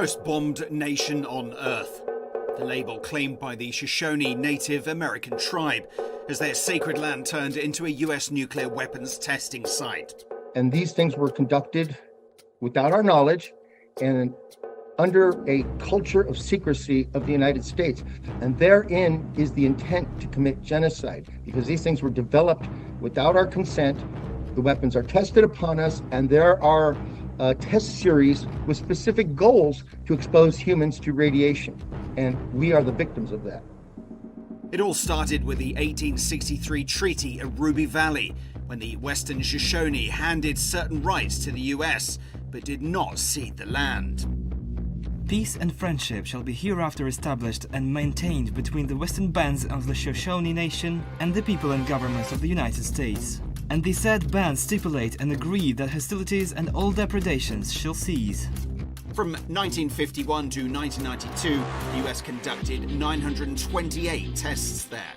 Most bombed nation on Earth. The label claimed by the Shoshone Native American tribe as their sacred land turned into a US nuclear weapons testing site. And these things were conducted without our knowledge and under a culture of secrecy of the United States. And therein is the intent to commit genocide, because these things were developed without our consent. The weapons are tested upon us, and there are test series with specific goals to expose humans to radiation. And we are the victims of that. It all started with the 1863 Treaty of Ruby Valley, when the Western Shoshone handed certain rights to the US, but did not cede the land. Peace and friendship shall be hereafter established and maintained between the western bands of the Shoshone Nation and the people and governments of the United States. And the said bands stipulate and agree that hostilities and all depredations shall cease. From 1951 to 1992, the US conducted 928 tests there,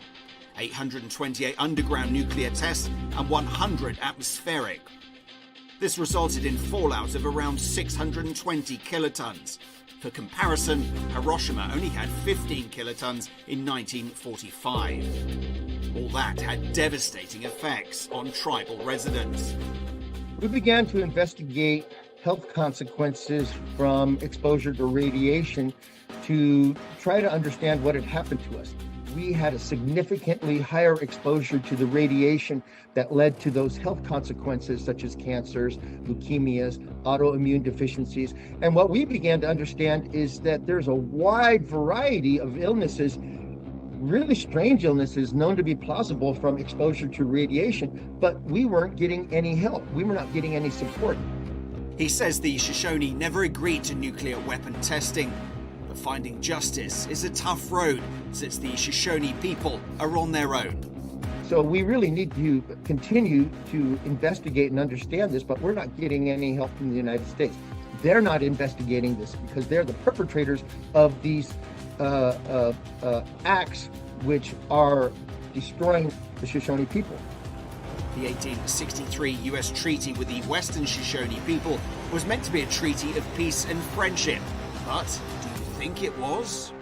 828 underground nuclear tests and 100 atmospheric. This resulted in fallout of around 620 kilotons. For comparison, Hiroshima only had 15 kilotons in 1945. All that had devastating effects on tribal residents. We began to investigate health consequences from exposure to radiation to try to understand what had happened to us. We had a significantly higher exposure to the radiation that led to those health consequences such as cancers, leukemias, autoimmune deficiencies. And what we began to understand is that there's a wide variety of illnesses, really strange illnesses known to be plausible from exposure to radiation, but we weren't getting any help. We were not getting any support. He says the Shoshone never agreed to nuclear weapon testing. But finding justice is a tough road, since the Shoshone people are on their own. So we really need to continue to investigate and understand this, but we're not getting any help from the United States. They're not investigating this because they're the perpetrators of these acts which are destroying the Shoshone people. The 1863 US treaty with the Western Shoshone people was meant to be a treaty of peace and friendship. But do you think it was?